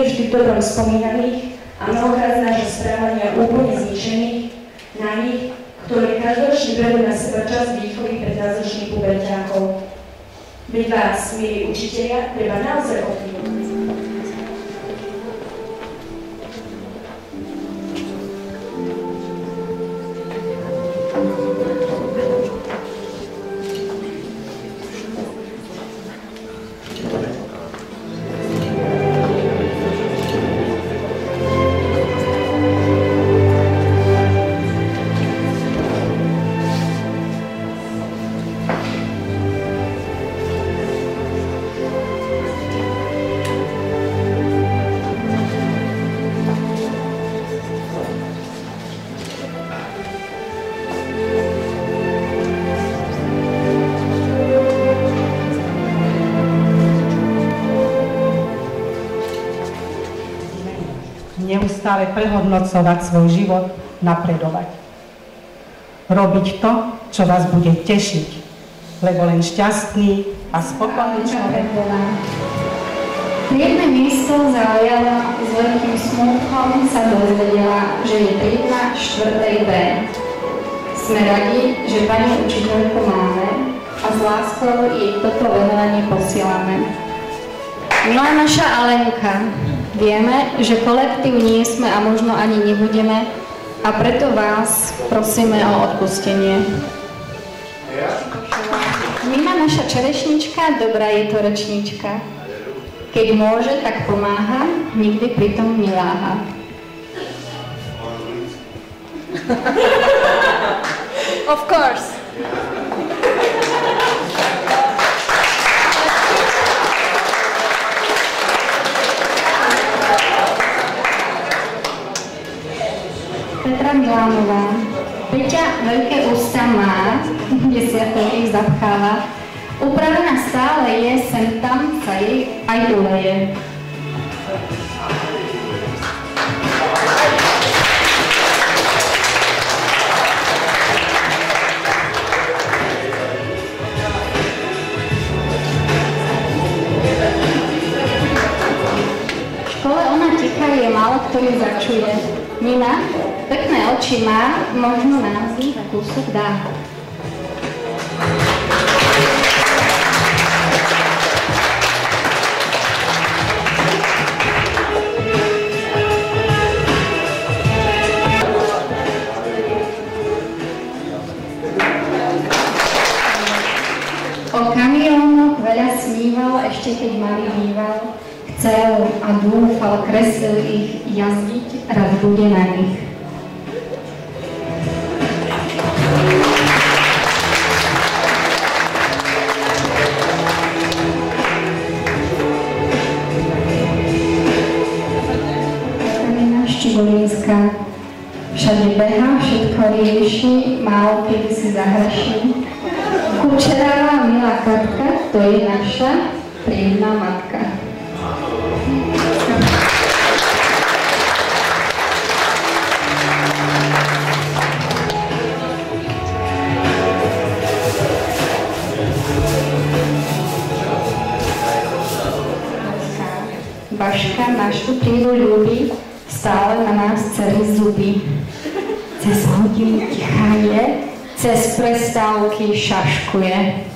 nie vždy dobrom spomínaných a mnohokrát z nášho správania úplne zničených, na nich, ktorí každoročne berú na seba čas výchovy pre názročných puberťákov. Veď vás, milí učitelia, treba naozaj ovplyvniť. Neustále prehodnocovať svoj život, napredovať. Robiť to, čo vás bude tešiť, lebo len šťastný a spokojný človek. Triedne miesto zaujala s veľkým smútkom sa dozvedela, že je triedna 4. B. Sme radi, že pani učiteľku máme a s láskou jej toto venovanie posielame. Milá naša Alenka, vieme, že kolektív nie sme a možno ani nebudeme a preto vás prosíme o odpustenie. Milá naša čerešnička, dobrá je to rečnička. Keď môže, tak pomáha, nikdy pritom neváha. Of course. Petra Milánová. Peťa veľké ústa má, 10 ich zapcháva. Upravená stále je, sem tam sa jej aj uleje. V škole ona tichá je, málo kto ju začuje. Nina pekné oči má, možno nám z nich kúsok dá. O kamiónoch veľa sníval, ešte keď malý býval. Chcel a dúfal, kreslil ich, jazdiť raz bude na nich. Kamina Štivolínska. Všade behá, všetko rieši, málo kedy si zahraší. Kučeravá milá Katka, to je naša príjemná matka. Baška našu prídu ľubí, stále na nás celý zuby. Cez hodiny tichá je, cez prestávky šaškuje.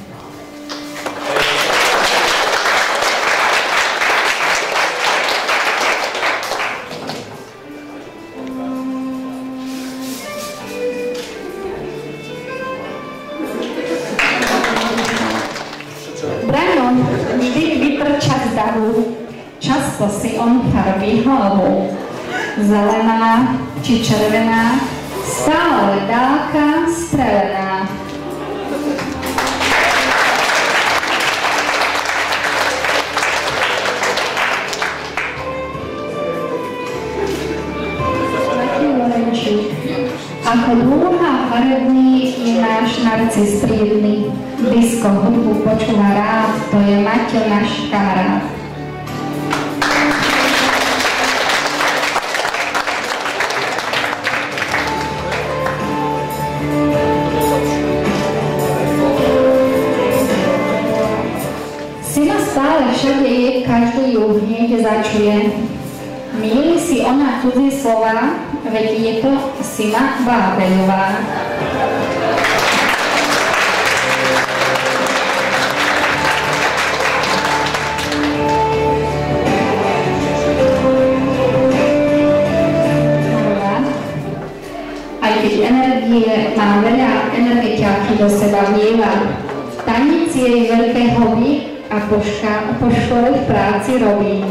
Braňo vždy vytrča z davu, často si on farbí hlavu. Zelená či červená, stále ledáka strelená. Ako dúha farebný je náš narcis príjemný. Disko hudbu počúva rád, to je Maťo, náš kamarát. Sila stále všade je, každý ju hneď začuje. Mýli si ona cudzie slova, veď je to Sima Bábeľová. Aj keď energie má veľa, energetiaky do seba vlieva. Tanec je jej veľké hobby a po škole v práci robí.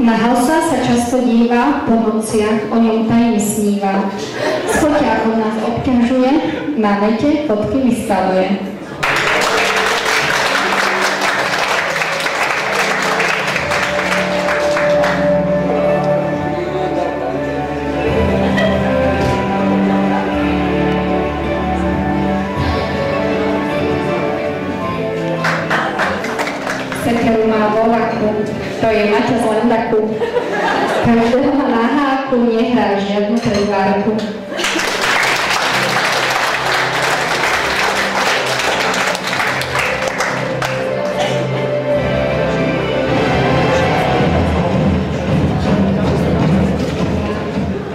Na Hausa sa často díva, po nociach o ňom tajne sníva. Schoťák od nás obťažuje, na nete fotky vystavuje. Sekeru má vo vaku, to je Maťa z Lendaku. Každého má na háku, nehrá žiadnu prezvárku.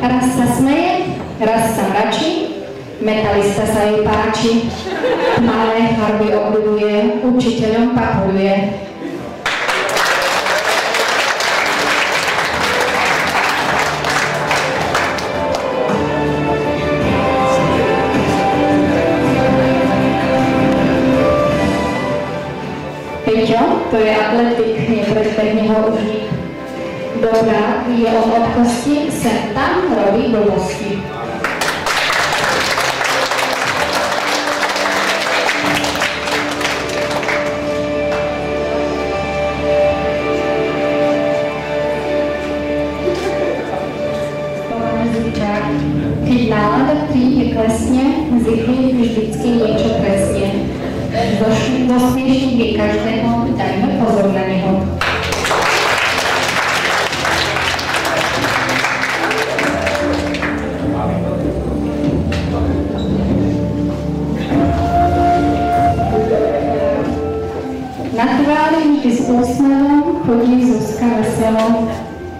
Raz sa smeje, raz sa mračí, metalista sa jej páči. Malé farby obľuduje, učiteľom papuluje. Peťo, to je atletik, nepredbehne ho už nik. Dobrá, je on od kosti, sem tam robí blbosti. Keď nálada v tríde klesne, zvykne vždycky niečo presne. Dosmiešniť je každého, dajme pozor na neho. Na tvári vždy s úsmevom chodí Zuzka veselo.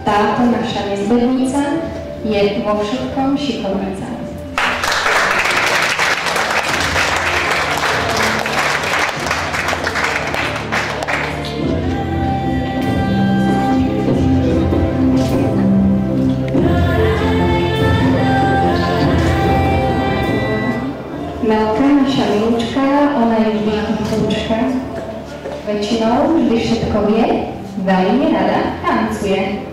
Táto naša nezbednica je vo všetkom šikovnica. Melka, naša milúčka, ona je vždy kúčka. Väčšinou vždy všetko vie, veľmi rada tancuje.